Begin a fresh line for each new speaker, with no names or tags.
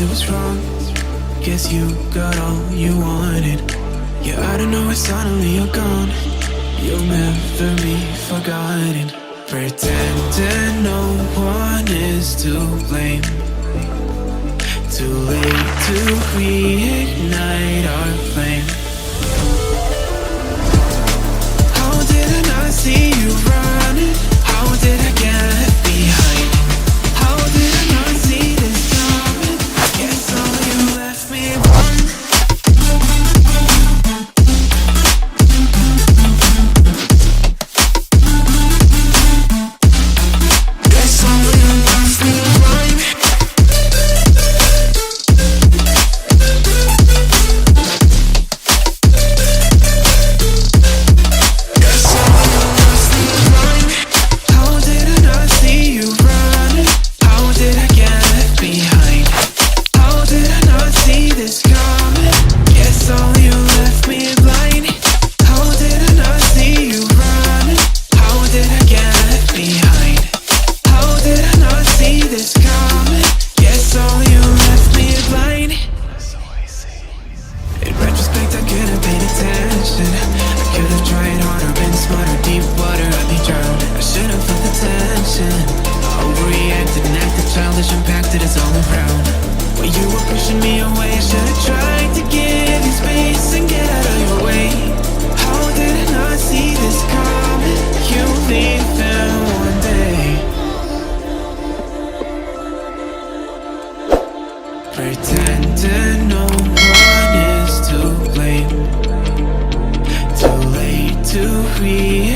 it was wrong. Guess you got all you wanted. Yeah, I don't know why suddenly you're gone. You'll never be forgotten. Pretending no one is to blame. Too late to reignite our flame. How did I not see you running? How did I get behind? How did I not see this coming? Guess all you left me one. Guess all you left me one. Pretending no one is to blame. Too late to realize.